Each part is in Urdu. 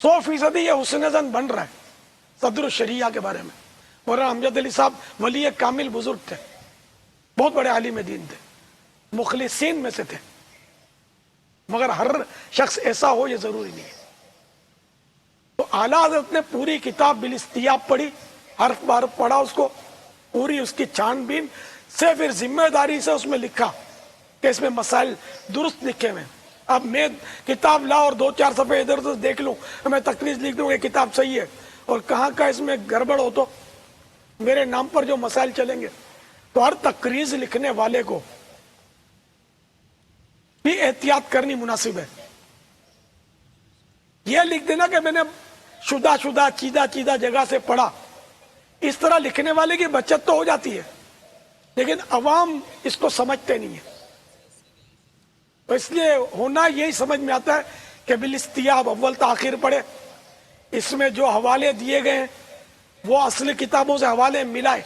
100% یہ حسن زن بن رہا ہے صدر الشریعہ کے بارے میں۔ مولانا امجد علی صاحب ولی کامل بزرگ تھے، بہت بڑے عالم دین تھے، مخلصین میں سے تھے، مگر ہر شخص ایسا ہو یہ ضروری نہیں ہے۔ تو اعلیٰ حضرت نے پوری کتاب بالاستیاب پڑھی، حرف بحرف پڑھا اس کو، پوری اس کی چھان بین سے پھر ذمہ داری سے اس میں لکھا کہ اس میں مسائل درست لکھے ہوئے ہیں۔ اب میں کتاب لا اور 2-4 صفحے ادھر ادھر دیکھ لوں، میں تقریر لکھ دوں کہ کتاب صحیح ہے، اور کہاں کا اس میں گڑبڑ ہو تو میرے نام پر جو مسائل چلیں گے۔ تو ہر تقریر لکھنے والے کو بھی احتیاط کرنی مناسب ہے۔ یہ لکھ دینا کہ میں نے شدہ چیدہ جگہ سے پڑھا، اس طرح لکھنے والے کی بچت تو ہو جاتی ہے، لیکن عوام اس کو سمجھتے نہیں ہے۔ تو اس لیے ہونا یہی سمجھ میں آتا ہے کہ بالاستیاب اول تاخیر پڑھے، اس میں جو حوالے دیے گئے ہیں وہ اصل کتابوں سے حوالے ملائے،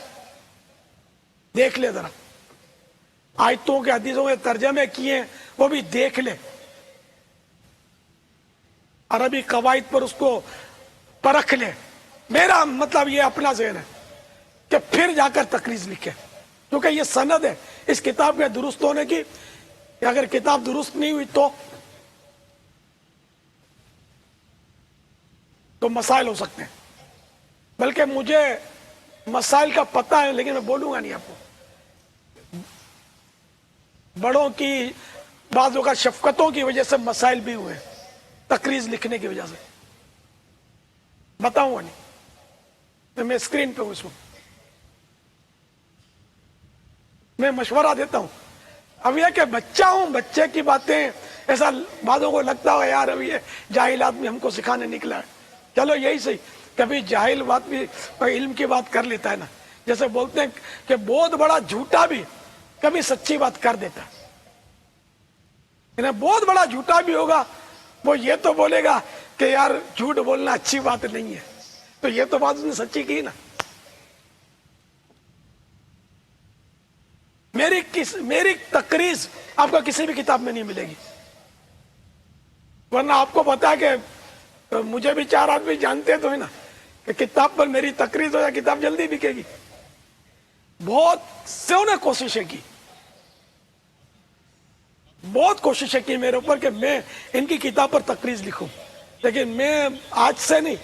دیکھ لے ذرا، آیتوں کے حدیثوں کے ترجمے کیے ہیں وہ بھی دیکھ لے، عربی قواعد پر اس کو پرکھ لے۔ میرا مطلب یہ اپنا ذہن ہے کہ پھر جا کر تقریر لکھے، کیونکہ یہ سند ہے اس کتاب کے درست ہونے کی، کہ اگر کتاب درست نہیں ہوئی تو مسائل ہو سکتے ہیں۔ بلکہ مجھے مسائل کا پتہ ہے، لیکن میں بولوں گا نہیں آپ کو۔ بڑوں کی بعض اوقات شفقتوں کی وجہ سے مسائل بھی ہوئے، تقریر لکھنے کی وجہ سے بتاؤں گا نہیں، میں اسکرین پہ ہوں، اس وقت میں مشورہ دیتا ہوں۔ اب یہ کہ بچہ ہوں، بچے کی باتیں ایسا بعضوں کو لگتا ہو یار اب یہ جاہل آدمی ہم کو سکھانے نکلا ہے، چلو یہی صحیح، کبھی جاہل بات بھی علم کی بات کر لیتا ہے نا، جیسے بولتے ہیں کہ بہت بڑا جھوٹا بھی کبھی سچی بات کر دیتا ہے، بہت بڑا جھوٹا بھی ہوگا وہ یہ تو بولے گا کہ یار جھوٹ بولنا اچھی بات نہیں ہے، تو یہ تو بات اس نے سچی کی نا۔ میری تقریر آپ کو کسی بھی کتاب میں نہیں ملے گی، ورنہ آپ کو پتا ہے کہ مجھے بھی 4 آدمی جانتے تو ہے نا کہ کتاب پر میری تقریر ہو یا کتاب جلدی بکے گی۔ بہت سے انہیں کوششیں کی، بہت کوششیں کی میرے اوپر کہ میں ان کی کتاب پر تقریر لکھوں، لیکن میں آج سے نہیں،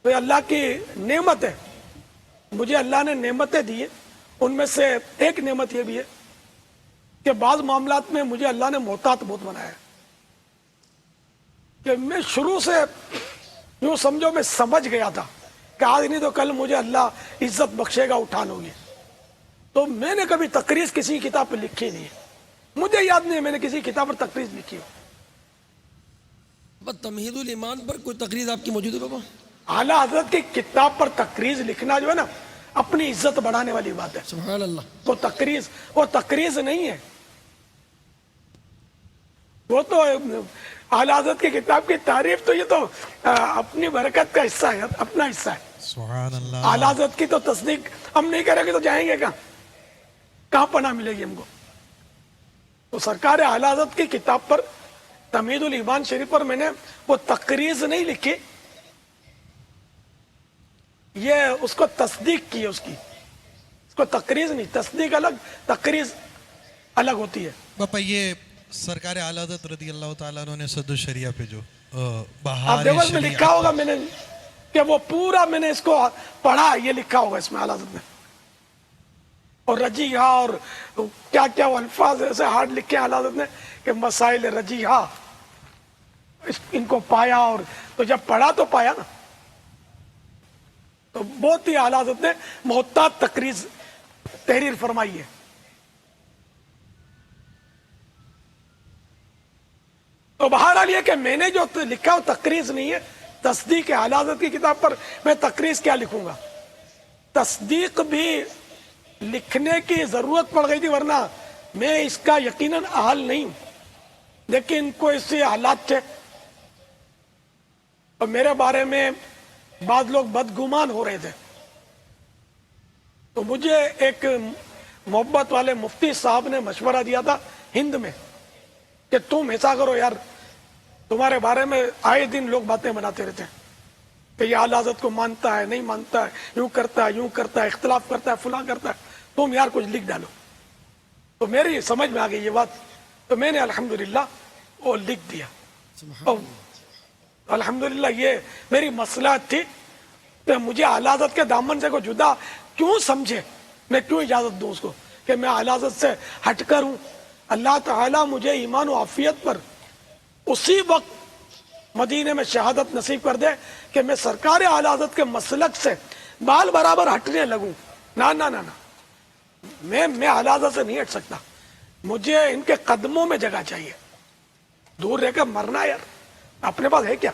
تو اللہ کی نعمت ہے، مجھے اللہ نے نعمتیں دی ہیں، ان میں سے ایک نعمت یہ بھی ہے کہ بعض معاملات میں مجھے اللہ نے محتاط بہت بنایا ہے، کہ میں شروع سے یوں سمجھو میں سمجھ گیا تھا کہ آج نہیں تو کل مجھے اللہ عزت بخشے گا، اٹھان ہوگی، تو میں نے کبھی تقریر کسی کتاب پہ لکھی نہیں ہے، مجھے یاد نہیں ہے میں نے کسی کتاب پر تقریر لکھی ہو۔ تمہید الایمان پر کوئی تقریر آپ کی موجود ہے بابا؟ اعلیٰ حضرت کی کتاب پر تقریر لکھنا جو ہے نا اپنی عزت بڑھانے والی بات ہے، سبحان اللہ۔ وہ تقریر نہیں ہے، وہ تو اعلیٰ حضرت کی کتاب کی تعریف، تو یہ تو اپنی برکت کا حصہ ہے، اپنا حصہ ہے۔ سبحان اللہ۔ اعلیٰ حضرت کی تو تصدیق ہم نہیں کریں گے تو جائیں گے کہاں پناہ ملے گی ہم کو؟ تو سرکار اعلیٰ حضرت کی کتاب پر تمہید الایمان شریف پر میں نے وہ تقریر نہیں لکھی، یہ اس کو تصدیق کی ہے، اس کو تقریر نہیں، تصدیق الگ، تقریر الگ ہوتی ہے۔ باپا یہ سرکار اعلیٰ حضرت رضی اللہ تعالیٰ عنہ نے صدر الشریعہ پہ جو آپ بہار دیکھو اس میں لکھا ہوگا، میں نے کہ وہ پورا میں نے اس کو پڑھا، یہ لکھا ہوگا اس میں اعلیٰ حضرت نے، اور رجیحہ اور کیا کیا وہ الفاظ ایسے ہارڈ لکھے ہیں اعلیٰ حضرت نے کہ مسائل رجیحہ، ان کو پایا، اور تو جب پڑھا تو پایا نا، تو بہت ہی اعلیٰ حضرت نے محتاط تحریر فرمائی ہے۔ تو بہرحال یہ کہ میں نے جو لکھا وہ تقریر نہیں ہے، تصدیق ہے۔ اعلیٰ حضرت کی کتاب پر میں تقریر کیا لکھوں گا؟ تصدیق بھی لکھنے کی ضرورت پڑ گئی تھی، ورنہ میں اس کا یقیناً اہل نہیں ہوں، لیکن کوئی ایسے حالات تھے اور میرے بارے میں بعض لوگ بدگمان ہو رہے تھے، تو مجھے ایک محبت والے مفتی صاحب نے مشورہ دیا تھا ہند میں کہ تم ایسا کرو یار، تمہارے بارے میں آئے دن لوگ باتیں بناتے رہتے ہیں کہ یہ اعلی حضرت کو مانتا ہے نہیں مانتا ہے، یوں کرتا ہے، اختلاف کرتا ہے، فلاں کرتا ہے. تم یار کچھ لکھ ڈالو. تو میری سمجھ میں آ گئی یہ بات، تو میں نے الحمدللہ وہ لکھ دیا. اور الحمدللہ یہ میری مصلحت تھی کہ مجھے اعلی حضرت کے دامن سے کو جدا کیوں سمجھے، میں کیوں اجازت دوں اس کو کہ میں اعلی حضرت سے ہٹ کر ہوں. اللہ تعالیٰ مجھے ایمان و عافیت پر اسی وقت مدینے میں شہادت نصیب کر دے کہ میں سرکار اعلی حضرت کے مسلک سے بال برابر ہٹنے لگوں. نہ نہ نہ میں اعلی حضرت سے نہیں ہٹ سکتا، مجھے ان کے قدموں میں جگہ چاہیے. دور رہ کر مرنا یار اپنے پاس ہے کیا؟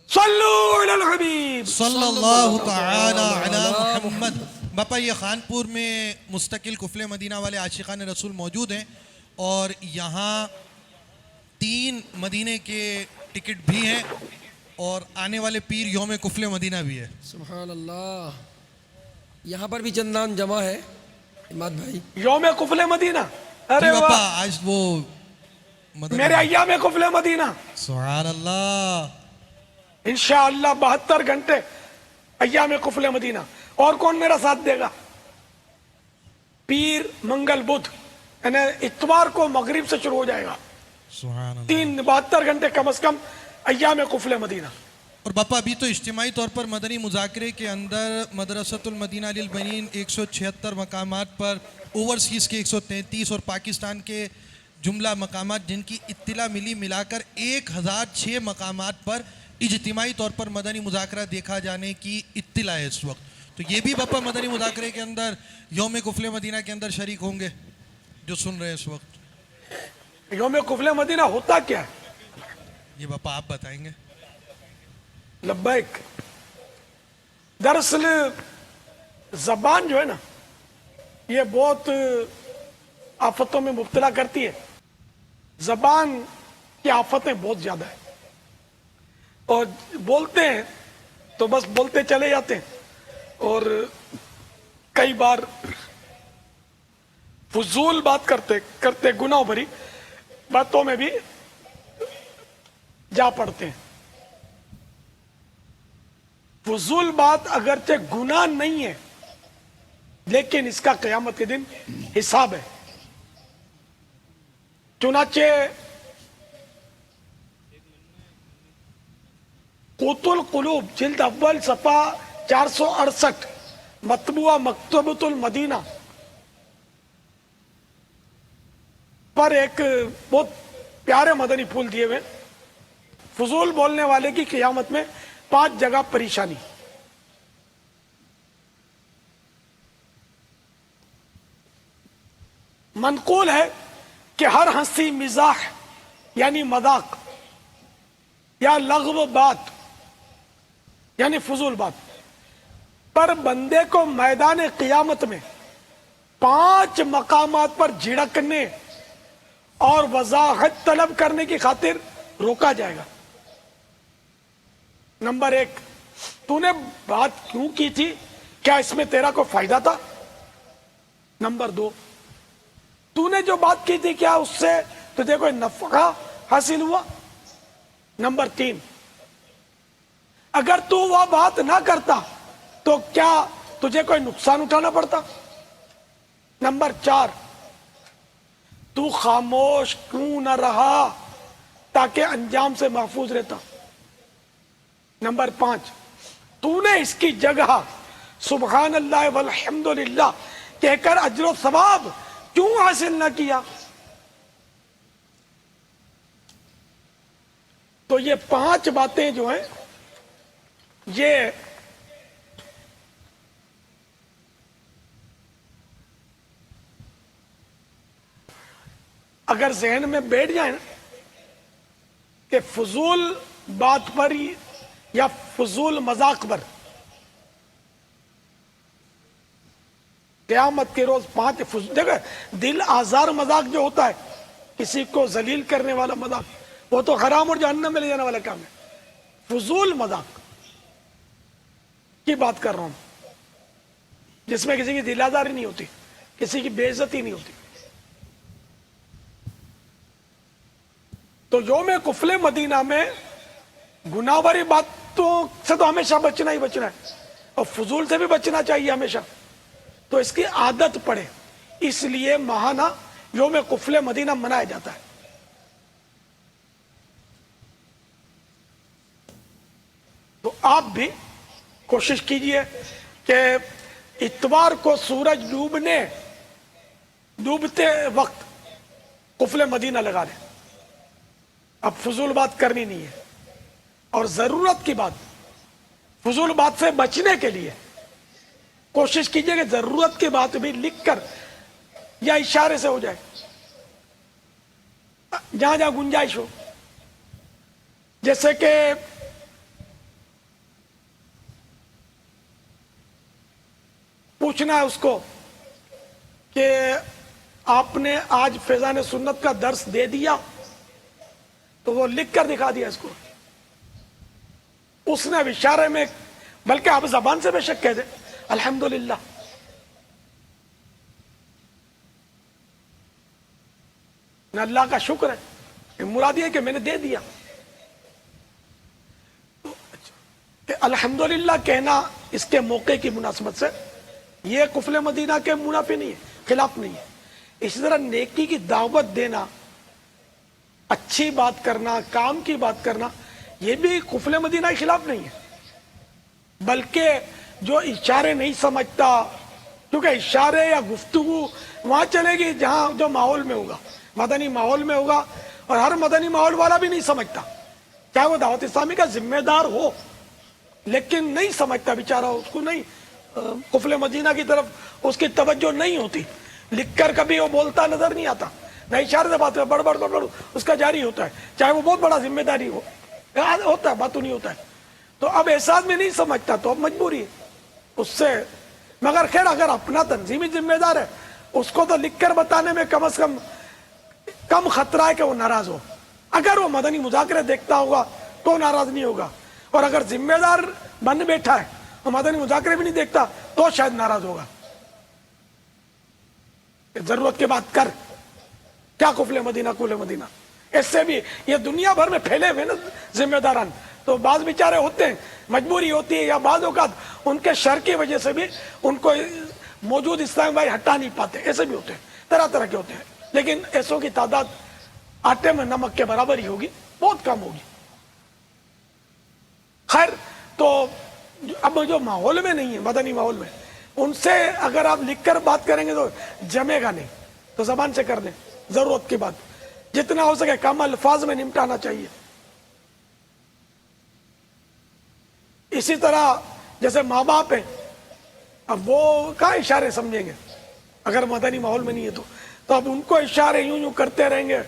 صلو علی الحبیب صلی اللہ تعالی علی محمد. باپا یہ خانپور میں مستقل قفل مدینہ والے عاشقان رسول موجود ہیں اور یہاں 3 مدینے کے ٹکٹ بھی ہیں اور آنے والے پیر یوم قفل مدینہ بھی ہے. سبحان اللہ. یہاں پر بھی چندان جمع ہے اماد بھائی. یوم قفل مدینہ، ارے جی باپا واہ، آج وہ مدینہ میرے ایام قفل مدینہ سبحان اللہ. انشاءاللہ 72 گھنٹے ایام قفل مدینہ. اور کون میرا ساتھ دے گا؟ پیر منگل بدھ یعنی اتوار کو مغرب سے شروع ہو جائے گا. سبحان اللہ. 72 گھنٹے کم از کم ایام قفل مدینہ. اور باپا ابھی تو اجتماعی طور پر مدنی مذاکرے کے اندر مدرسۃ المدینہ للبنین 176 مقامات پر، اوورسیز کے 133 اور پاکستان کے جملہ مقامات جن کی اطلاع ملی ملا کر 1006 مقامات پر اجتماعی طور پر مدنی مذاکرہ دیکھا جانے کی اطلاع ہے اس وقت. تو یہ بھی باپا مدنی مذاکرے کے اندر یوم قفل مدینہ کے اندر شریک ہوں گے جو سن رہے ہیں اس وقت. یوم قفل مدینہ ہوتا کیا ہے؟ یہ باپا آپ بتائیں گے. لبیک. دراصل زبان جو ہے نا یہ بہت آفتوں میں مبتلا کرتی ہے. زبان کی آفتیں بہت زیادہ ہیں اور بولتے ہیں تو بس بولتے چلے جاتے ہیں اور کئی بار فضول بات کرتے گناہ بھری باتوں میں بھی جا پڑتے ہیں. فضول بات اگرچہ گناہ نہیں ہے لیکن اس کا قیامت کے دن حساب ہے. چنانچہ قوت القلوب جلد اول صفحہ 468 مطبوعہ مکتبۃ المدینہ پر ایک بہت پیارے مدنی پھول دیے ہوئے. فضول بولنے والے کی قیامت میں 5 جگہ پریشانی. منقول ہے کہ ہر ہنسی مزاح یعنی مذاق یا لغو بات یعنی فضول بات پر بندے کو میدان قیامت میں 5 مقامات پر جھڑکنے اور وضاحت طلب کرنے کی خاطر روکا جائے گا. نمبر 1، تو نے بات کیوں کی تھی؟ کیا اس میں تیرا کوئی فائدہ تھا؟ نمبر 2، تو نے جو بات کی تھی کیا اس سے تجھے کوئی نفع حاصل ہوا؟ نمبر 3، اگر تو وہ بات نہ کرتا تو کیا تجھے کوئی نقصان اٹھانا پڑتا؟ نمبر 4، تو خاموش کیوں نہ رہا تاکہ انجام سے محفوظ رہتا؟ نمبر 5، تو نے اس کی جگہ سبحان اللہ والحمدللہ کہہ کر اجر و ثواب کیوں حاصل نہ کیا؟ تو یہ 5 باتیں جو ہیں یہ اگر ذہن میں بیٹھ جائیں نا کہ فضول بات پر یا فضول مذاق پر قیامت کے روز 5 دیکھیں دل آزار مذاق جو ہوتا ہے کسی کو ذلیل کرنے والا مذاق وہ تو حرام اور جہنم میں لے جانے والا کام ہے. فضول مذاق کی بات کر رہا ہوں جس میں کسی کی دل آزاری نہیں ہوتی. کسی کی بے عزتی نہیں ہوتی. تو یوم قفل مدینہ میں گناہ والی باتوں سے تو ہمیشہ بچنا ہی بچنا ہے، اور فضول سے بھی بچنا چاہیے ہمیشہ. تو اس کی عادت پڑے، اس لیے ماہانہ یوم قفل مدینہ منایا جاتا ہے. تو آپ بھی کوشش کیجئے کہ اتوار کو سورج ڈوبتے وقت قفل مدینہ لگا لیں. اب فضول بات کرنی نہیں ہے، اور ضرورت کی بات، فضول بات سے بچنے کے لیے کوشش کیجئے کہ ضرورت کی بات بھی لکھ کر یا اشارے سے ہو جائے، جہاں جہاں گنجائش ہو. جیسے کہ پوچھنا ہے اس کو کہ آپ نے آج فیضان سنت کا درس دے دیا، تو وہ لکھ کر دکھا دیا اس کو. اس نے اب اشارے میں، بلکہ آپ زبان سے بے شک کہہ دیں الحمدللہ. اللہ کا شکر ہے، مراد یہ کہ میں نے دے دیا. کہ الحمدللہ کہنا اس کے موقع کی مناسبت سے یہ قفل مدینہ کے منافی نہیں ہے، خلاف نہیں ہے. اسی طرح نیکی کی دعوت دینا، اچھی بات کرنا، کام کی بات کرنا، یہ بھی قفل مدینہ کے خلاف نہیں ہے. بلکہ جو اشارے نہیں سمجھتا، کیونکہ اشارے یا گفتگو وہاں چلے گی جہاں جو ماحول میں ہوگا، مدنی ماحول میں ہوگا، اور ہر مدنی ماحول والا بھی نہیں سمجھتا، چاہے وہ دعوت اسلامی کا ذمہ دار ہو، لیکن نہیں سمجھتا بیچارہ، اس کو نہیں، قفل مدینہ کی طرف اس کی توجہ نہیں ہوتی. لکھ کر کبھی وہ بولتا نظر نہیں آتا، نہ اشارے سے بات بڑھ بڑھ بڑھ اس کا جاری ہوتا ہے، چاہے وہ بہت بڑا ذمہ داری ہو، ہوتا ہے، باتوں نہیں ہوتا ہے. تو اب احساس میں نہیں سمجھتا، تو اب مجبوری ہے اس سے. مگر خیر اگر اپنا تنظیمی ذمہ دار ہے، اس کو تو لکھ کر بتانے میں کم از کم خطرہ ہے کہ وہ ناراض ہو. اگر وہ مدنی مذاکرے دیکھتا ہوگا تو ناراض نہیں ہوگا، اور اگر ذمہ دار بن بیٹھا ہے اور مدنی مذاکرے بھی نہیں دیکھتا تو شاید ناراض ہوگا. ضرورت کے بات کر، کیا قفل مدینہ. اس سے بھی یہ دنیا بھر میں پھیلے ہوئے نا ذمہ داران، تو بعض بیچارے ہوتے ہیں، مجبوری ہوتی ہے، یا بعض اوقات ان کے شر کی وجہ سے بھی ان کو موجود اسلام بھائی ہٹا نہیں پاتے، ایسے بھی ہوتے ہیں، طرح طرح کے ہوتے ہیں. لیکن ایسوں کی تعداد آٹے میں نمک کے برابر ہی ہوگی، بہت کم ہوگی. خیر، تو اب جو ماحول میں نہیں ہے، مدنی ماحول میں، ان سے اگر آپ لکھ کر بات کریں گے تو جمے گا نہیں، تو زبان سے کر دیں. ضرورت کی بات جتنا ہو سکے کم الفاظ میں نمٹانا چاہیے. اسی طرح جیسے ماں باپ ہیں، اب وہ کہاں اشارے سمجھیں گے اگر مدنی ماحول میں نہیں ہے تو اب ان کو اشارے یوں کرتے رہیں گے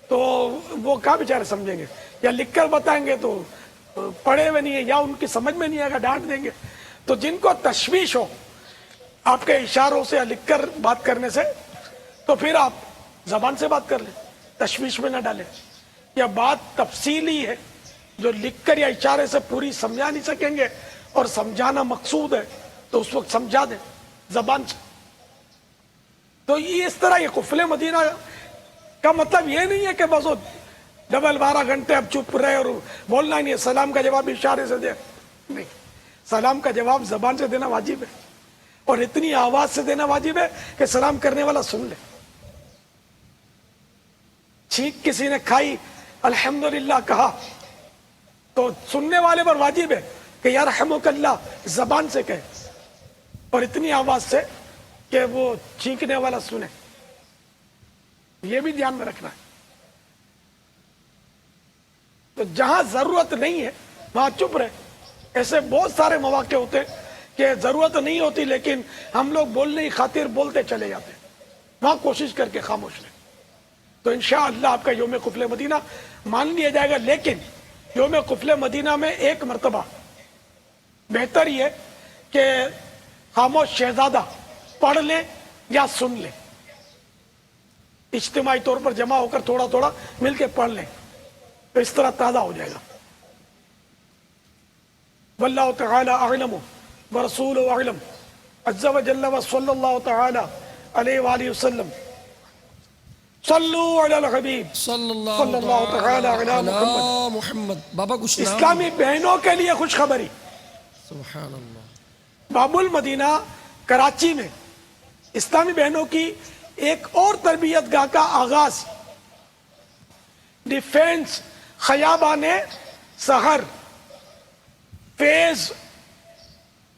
تو وہ کہاں بیچارے سمجھیں گے. یا لکھ کر بتائیں گے تو پڑھے ہوئے نہیں ہے، یا ان کی سمجھ میں نہیں آئے گا، ڈانٹ دیں گے. تو جن کو تشویش ہو آپ کے اشاروں سے یا لکھ کر بات کرنے سے، تو پھر آپ زبان سے بات کر لیں، تشویش میں نہ ڈالیں. یا بات تفصیلی ہے جو لکھ کر یا اشارے سے پوری سمجھا نہیں سکیں گے، اور سمجھانا مقصود ہے تو اس وقت سمجھا دیں زبان سے. تو یہ اس طرح یہ قفل مدینہ کا مطلب یہ نہیں ہے کہ بس 12 گھنٹے اب چپ رہے اور بولنا ہی نہیں. سلام کا جواب اشارے سے دے، نہیں، سلام کا جواب زبان سے دینا واجب ہے، اور اتنی آواز سے دینا واجب ہے کہ سلام کرنے والا سن لے. چھینک کسی نے کھائی، الحمدللہ کہا، تو سننے والے پر واجب ہے کہ یا رحمک اللہ زبان سے کہے، اور اتنی آواز سے کہ وہ چھینکنے والا سنے. یہ بھی دھیان میں رکھنا ہے. تو جہاں ضرورت نہیں ہے وہاں چپ رہے. ایسے بہت سارے مواقع ہوتے ہیں کہ ضرورت نہیں ہوتی لیکن ہم لوگ بولنے کی خاطر بولتے چلے جاتے ہیں، وہاں کوشش کر کے خاموش رہیں. تو انشاءاللہ آپ کا یوم قفل مدینہ مان لیا جائے گا. لیکن یوم قفل مدینہ میں ایک مرتبہ بہتر یہ کہ خاموش شہزادہ پڑھ لیں یا سن لیں، اجتماعی طور پر جمع ہو کر تھوڑا تھوڑا مل کے پڑھ لیں، تو اس طرح تازہ ہو جائے گا. واللہ تعالی اعلم ورسولہ اعلم عز وجل وصلی اللہ تعالی علیہ وآلہ وسلم صلو علی الحبیب صلی صلی اللہ اللہ تعالی علی محمد. علی محمد. بابا کچھ نام. اسلامی بہنوں کے لیے خوشخبری. سبحان اللہ. باب المدینہ کراچی میں اسلامی بہنوں کی ایک اور تربیت گاہ کا آغاز. ڈیفینس خیابان سحر فیز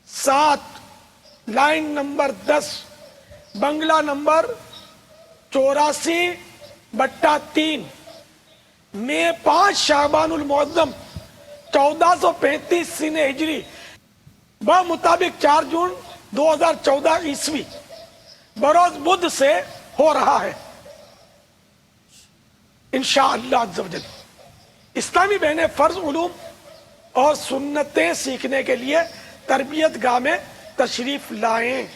7 لائن نمبر 10 بنگلہ نمبر 84/3 میں 5 شعبان المعظم 1435 سنہ ہجری بمطابق 4 جون 2014 عیسوی بروز بدھ سے ہو رہا ہے انشاءاللہ عز و جل. اسلامی بہنیں فرض علوم اور سنتیں سیکھنے کے لیے تربیت گاہ میں تشریف لائیں.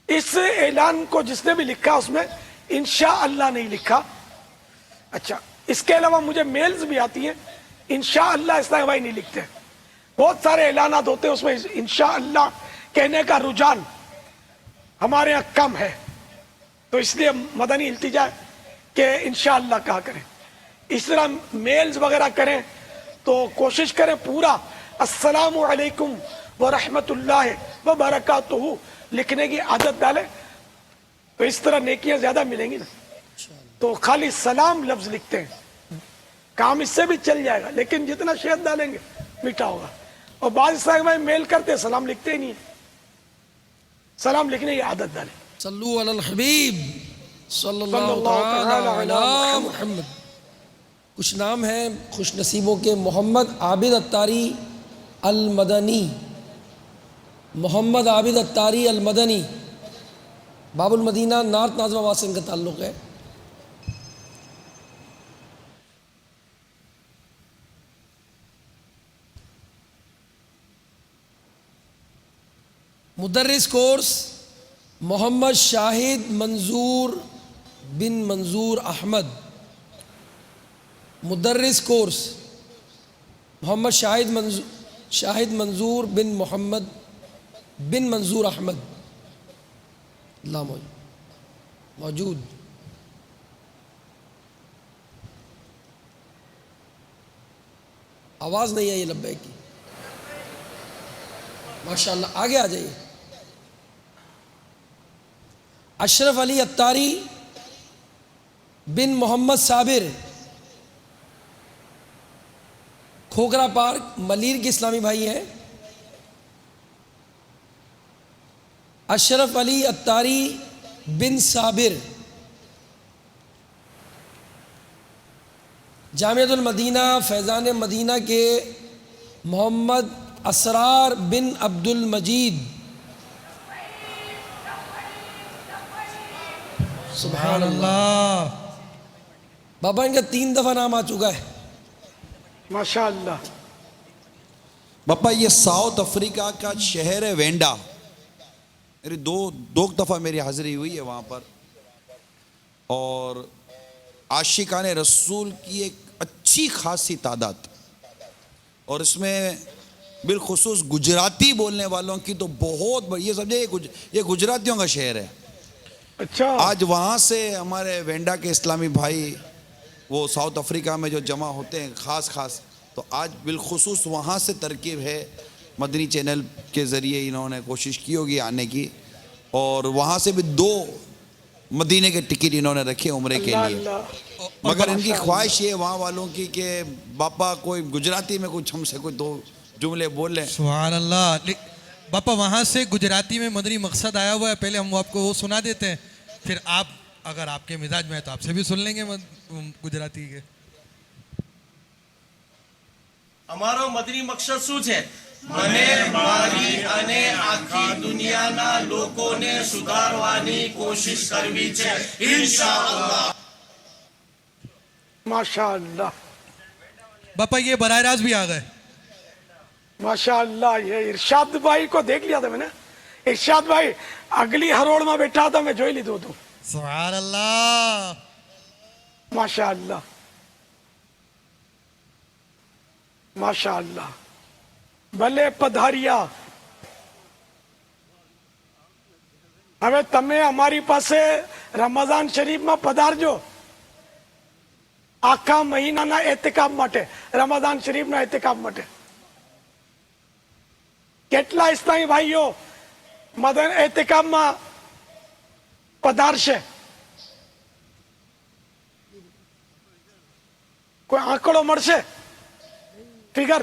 اس اعلان کو جس نے بھی لکھا اس میں انشاءاللہ نہیں لکھا. اچھا اس کے علاوہ مجھے میلز بھی آتی ہیں انشاءاللہ اسلام بھائی نہیں لکھتے. بہت سارے اعلانات ہوتے ہیں اس میں انشاءاللہ کہنے کا رجحان ہمارے یہاں کم ہے تو اس لیے مدنی التجا ہے کہ انشاءاللہ کہا کریں. اس طرح میلز وغیرہ کریں تو کوشش کریں پورا السلام علیکم ورحمۃ اللہ وبرکاتہ لکھنے کی عادت ڈالیں تو اس طرح نیکیاں زیادہ ملیں گی نا. تو خالی سلام لفظ لکھتے ہیں کام اس سے بھی چل جائے گا لیکن جتنا شہد ڈالیں گے میٹھا ہوگا. اور بعض صاحب بھائی میل کرتے سلام لکھتے ہی نہیں ہیں. سلام لکھنے کی عادت ڈالیں. صلو علی الحبیب صلی صلی اللہ اللہ تعالی تعالی علی علی محمد. کچھ نام ہیں خوش نصیبوں کے. محمد عابد اتاری المدنی. محمد عابد اتاری المدنی باب المدینہ نارتھ ناظم آباد سے ان کا تعلق ہے. مدرس کورس محمد شاہد منظور بن منظور احمد. مدرس کورس محمد شاہد منظور بن محمد بن منظور احمد. اللہ موجود. آواز نہیں آئی لبیک کی. ماشاءاللہ آگے آ جائیے. اشرف علی اتاری بن محمد صابر کھوکھرا پارک ملیر کے اسلامی بھائی ہیں. اشرف علی اتاری بن صابر جامعۃ المدینہ فیضان مدینہ کے محمد اسرار بن عبد المجید. سبحان اللہ. بابا ان کا 3 دفعہ نام آ چکا ہے. ماشاءاللہ. باپا یہ ساؤتھ افریقہ کا شہر ہے وینڈا. میری دو دفعہ میری حاضری ہوئی ہے وہاں پر اور عاشقان رسول کی ایک اچھی خاصی تعداد اور اس میں بالخصوص گجراتی بولنے والوں کی تو بہت بڑی. یہ سمجھے یہ گجراتیوں کا شہر ہے. اچھا آج وہاں سے ہمارے وینڈا کے اسلامی بھائی وہ ساؤتھ افریقہ میں جو جمع ہوتے ہیں خاص تو آج بالخصوص وہاں سے ترکیب ہے. مدنی چینل کے ذریعے انہوں نے کوشش کی ہوگی آنے کی اور وہاں سے بھی 2 مدینے کے ٹکٹ انہوں نے رکھے عمرے کے اللہ لیے. اللہ. مگر ان کی خواہش یہ وہاں والوں کی کہ باپا کوئی گجراتی میں کچھ ہم سے کوئی 2 جملے بول لیں. سبحان اللہ. باپا وہاں سے گجراتی میں مدنی مقصد آیا ہوا ہے. پہلے ہم آپ کو وہ سنا دیتے ہیں پھر آپ اگر آپ کے مزاج میں ہے تو آپ سے بھی سن لیں گے گجراتی کے. અમારો મદની મકસદ શું છે? મને મારી અને આખી દુનિયાના લોકોને સુધારવાની કોશિશ કરવી છે ઇન્શાઅલ્લાહ. ماشاءاللہ باپا یہ براہ راست بھی آ گئے. ماشاءاللہ. یہ ارشاد بھائی کو دیکھ لیا تھا میں نے. ارشاد بھائی اگلی ہروڑ میں بیٹھا تھا میں جو ہی لی دو. سبحان اللہ. ماشاءاللہ ماشاءاللہ. بھلے پدھاریا હવે તમે અમારી પાસે રમઝાન શરીફમાં પધારજો આખા મહિનાના એતિકાફ માટે, રમઝાન શરીફના એતિકાફ માટે. કેટલા ઇસ્લામી ભાઈઓ મદન એતિકાફમાં પધારશે? કોઈ આંકડો મળશે? ફિગર?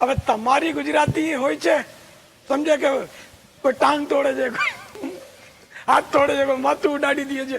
હવે તમારી ગુજરાતી હોય છે, સમજે કે કોઈ ટાંગ તોડે છે, કોઈ હાથ તોડે છે, કોઈ માથું ઉડાડી દે છે.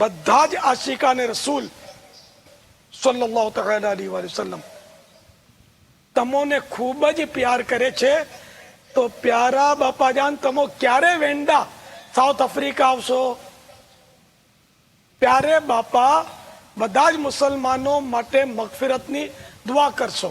બધા જ આશિકાને રસૂલ સલ્લલ્લાહુ તઆલા અલૈહિ વસલ્લમ તમોને ખૂબ જ પ્યાર કરે છે. તો પ્યારા બાપાજાન, તમો ક્યારે વેંડા સાઉથ આફ્રિકા આવશો? પ્યારે બાપા બધા જ મુસલમાનો માટે મગફિરતની દુઆ કરશો.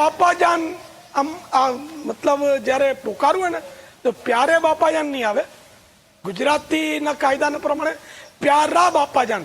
બાપાજાન મતલબ જ્યારે પોકારવું ને તો પ્યારે બાપાજાન નહીં આવે. ગુજરાતીના કાયદાના પ્રમાણે પ્યારા બાપાજાન,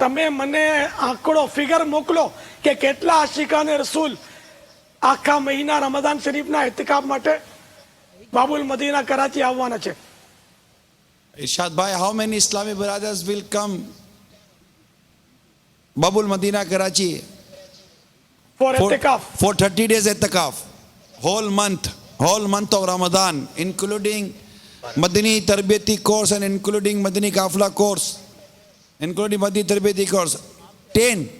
તમે મને આંકડો ફિગર મોકલો કે કેટલા આશિકાને રસૂલ આખા મહિના રમઝાન શરીફના ઇતિકાફ માટે બાબુલ મદીના કરાચી આવવાના છે. Irshad bhai, how many Islamic brothers will come Babul Madina Karachi for ઇતિકાફ. for 30 days etikaf, whole month of Ramadan, including Madini Tarbiyati course and including Madini Kafla course, including Madini Tarbiyati course. 10.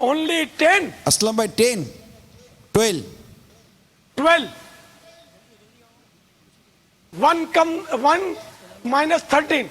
Only 10. Aslam bhai, 10, 12. 12. 1 minus 13.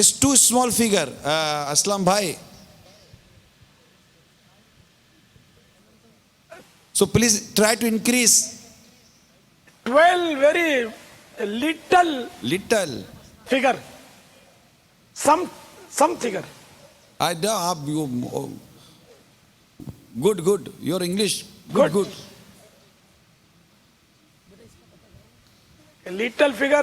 it's too small figure, Aslam bhai. So please try to increase 12 very little little. figure. Some figure. I know you. Good. Your English good. Little figure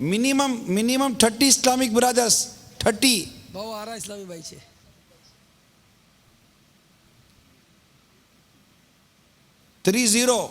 minimum 30 Islamic brothers. 30. બહુ આરા ઇસ્લામી ભાઈ છે. 30.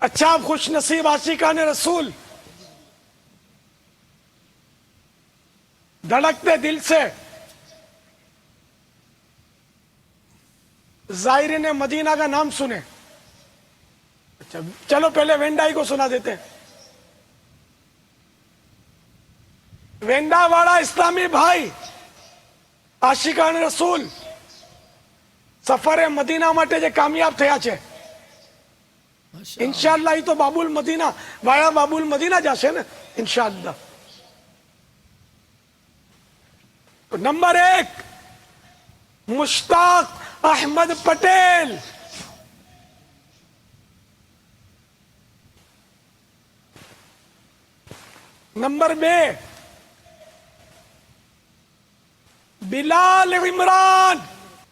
اچھا آپ خوش نصیب عاشقان رسول دھڑکتے دل سے زائرین مدینہ کا نام سنے. اچھا چلو پہلے وینڈائی کو سنا دیتے ہیں. وینڈا والا اسلامی بھائی عاشقان رسول સફરે મદીના માટે જે કામયાબ થયા છે ઇન્શાઅલ્લાહ ઈ તો બાબુલ મદીના વાયા બાબુલ મદીના જશે ને ઇન્શાઅલ્લાહ. નંબર 1 મુશ્તાક અહેમદ પટેલ. નંબર 2 બિલાલ ઇમરાન.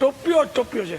ટોપિયો છે.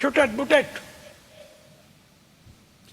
છૂટેટ બુટેટ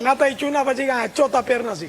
ના તો એ ચૂના પછી કાંઈ ચોથા પહેર નથી.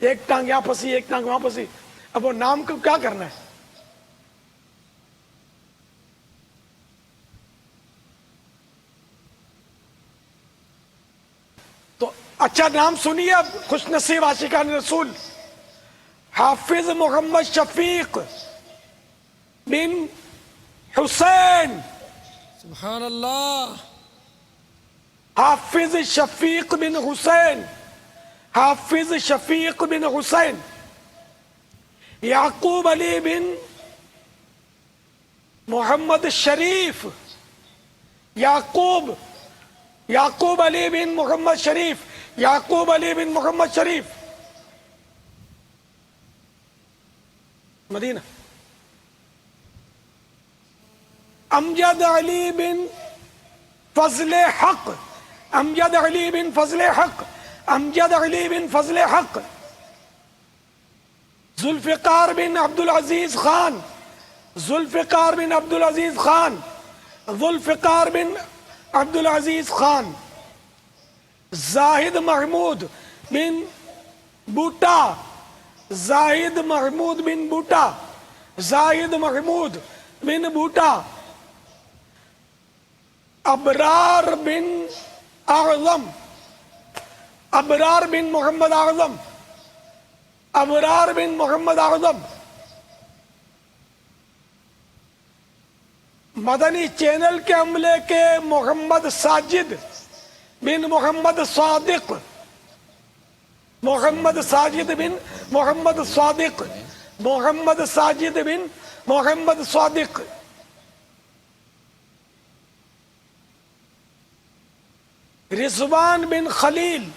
ایک ٹانگ یہاں پھنسی ایک ٹانگ وہاں پھنسی. اب وہ نام کو کیا کرنا ہے؟ تو اچھا نام سنیے اب خوش نصیب عاشقان رسول. حافظ محمد شفیق بن حسین. سبحان اللہ. حافظ شفیق بن حسین. حافظ شفیق بن حسین. یعقوب علی بن محمد شریف. یعقوب علی بن محمد شریف. یعقوب علی بن محمد شریف مدینہ. امجد علی بن فضل حق. امجد علی بن فضل حق. امجد علی بن فضل حق. ذوالفقار بن عبد العزیز خان. ذوالفقار بن عبد العزیز خان. ذوالفقار بن عبد العزیز خان. زاہد محمود بن بوٹا. زاہد محمود بن بوٹا. زاہد محمود بن بوٹا. ابرار بن اعظم. ابرار بن محمد اعظم. ابرار بن محمد اعظم. مدنی چینل کے عملے کے محمد ساجد بن محمد صادق. محمد ساجد بن محمد صادق. محمد ساجد بن محمد صادق. رضوان بن خلیل.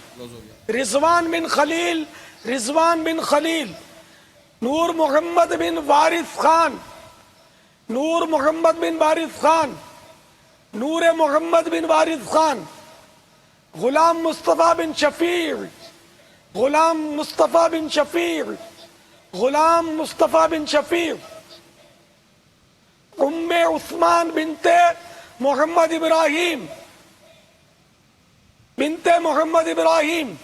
رضوان بن خلیل. رضوان بن خلیل. نور محمد بن وارث خان. نور محمد بن وارث خان. نور محمد بن وارث خان. غلام مصطفیٰ بن شفیع. غلام مصطفیٰ بن شفیع. غلام مصطفیٰ بن شفیع. ام عثمان بنت محمد ابراہیم. بنت محمد ابراہیم.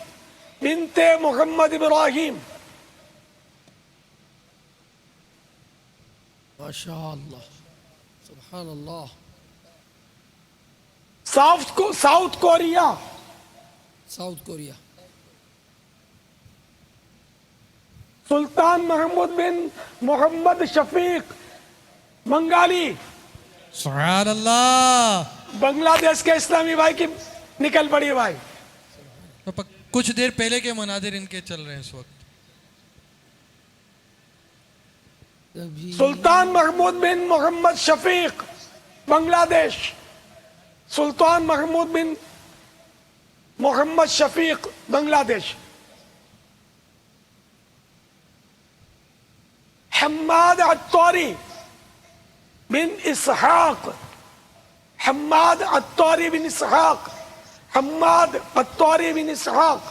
بنت محمد ابراہیم. ماشاء اللہ. سبحان اللہ. South Korea. South Korea. Sultan Mahmood bin Muhammad Shafiq Bengali. سبحان اللہ. بنگلہ دیش کے اسلامی بھائی کی نکل پڑی بھائی. پاپا کچھ دیر پہلے کے مناظر ان کے چل رہے ہیں اس وقت. سلطان محمود بن محمد شفیق بنگلہ دیش. سلطان محمود بن محمد شفیق بنگلہ دیش. حماد عطاری بن اسحاق. حماد عطاری بن اسحاق. حماد عطاری بن اسحاق.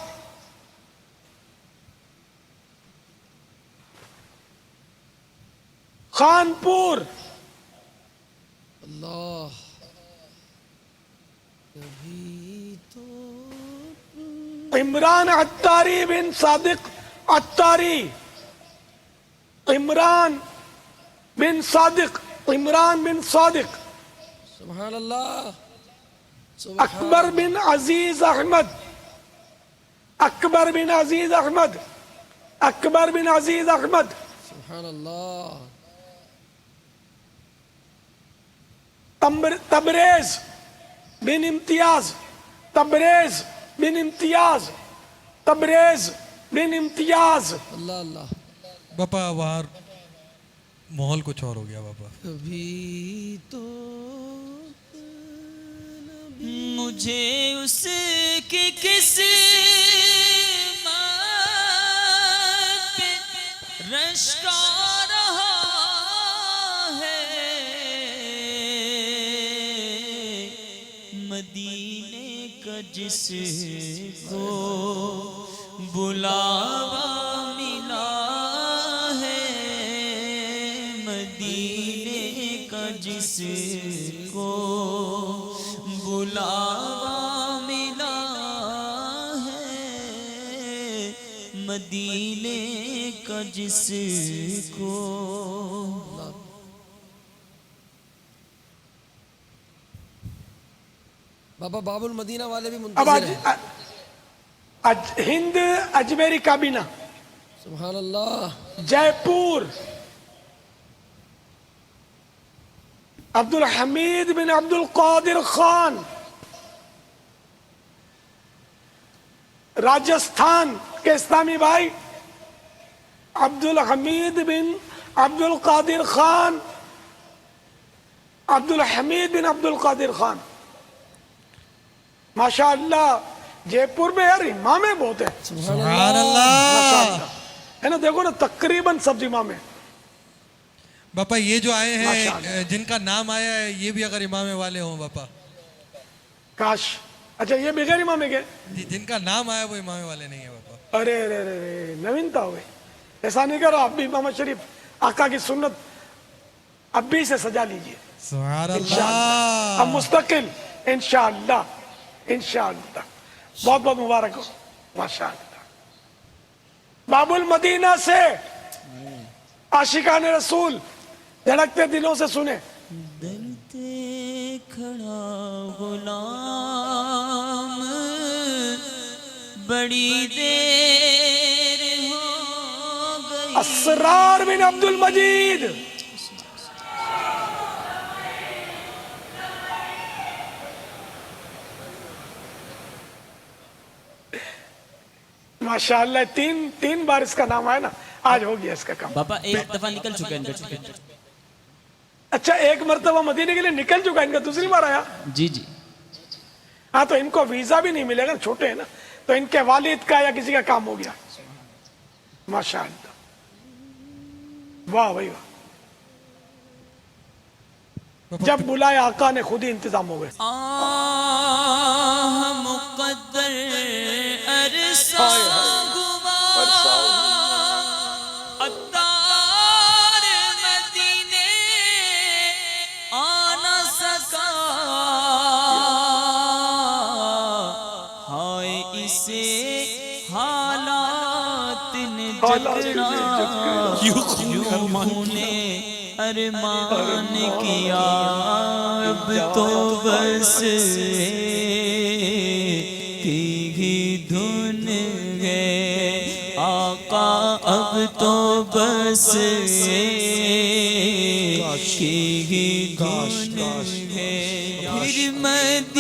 خانپور. اللہ. کبھی تو عمران عطاری بن صادق عطاری. عمران بن صادق. عمران بن صادق. سبحان اللہ. اکبر بن عزیز احمد. اکبر بن عزیز احمد. اکبر بن عزیز احمد. سبحان اللہ. تبریز بن امتیاز. تبریز بن امتیاز. تبریز بن امتیاز. اللہ اللہ. باپا وہاں ماحول کچھ اور ہو گیا باپا. کبھی تو مجھے اس کی قسمت پہ رش کا رہا ہے، مدینے کا جس کو بلاوا ملا ہے، مدینے کا جس کو بلاوا ملا ہے، مدینے کا جس کو بابا باب المدینہ والے بھی اب منتظر ہیں. ہند اجمیری کابینہ سبحان اللہ. جے پور عبد الحمید بن عبد القادر خان. راجستھان کے اسلامی بھائی عبد الحمید بن عبد القادر خان. عبد الحمید بن عبد القادر خان ماشاء اللہ. جے پور میں یار امامیں بہت ہیں سبحان اللہ. ہے نا. دیکھو نا تقریباً سب امام ہیں. باپا یہ جو آئے ماشاء ہیں جن کا نام آیا ہے یہ بھی اگر امام والے ہوں باپا. کاش. اچھا یہ بغیر امام کے جی جن کا نام آیا وہ امام والے نہیں ہیں باپا. ارے ارے ارے نوینتا ہو گئی. ایسا نہیں کرو. آپ بھی امام شریف آقا کی سنت اب بھی سے سجا لیجئے سبحان انشاءاللہ. اب اللہ. مستقل انشاءاللہ انشاءاللہ. بہت بہت مبارک ہو ماشاءاللہ. باب المدینہ سے عاشقان رسول دھڑکتے دلوں سے سنے. ڈرتے کھڑا غلام بڑی دیر ہو گئی. اسرار بن عبد المجید. ماشاءاللہ تین بار اس کا نام آیا نا. آج ہو گیا اس کا کام. پاپا ایک دفعہ نکل چکا ہے ان کا. اچھا ایک مرتبہ مدینے کے لیے نکل چکا. ان کا دوسری بار آیا. جی جی ہاں تو ان کو ویزا بھی نہیں ملے گا. چھوٹے ہیں نا تو ان کے والد کا یا کسی کا کام ہو گیا. ماشاءاللہ. واہ بھائی واہ. جب بلایا آقا نے خود ہی انتظام ہو گئے. آہ مقدر عرصہ گوا عطار مدینے آ نہ سکا. ہائے اسے حالات نے جکڑا یوں نے ارمان کیا. اب تو بس کی ہی دھن ہے آقا. اب تو بس کی ہی دھن ہے. پھر مدینہ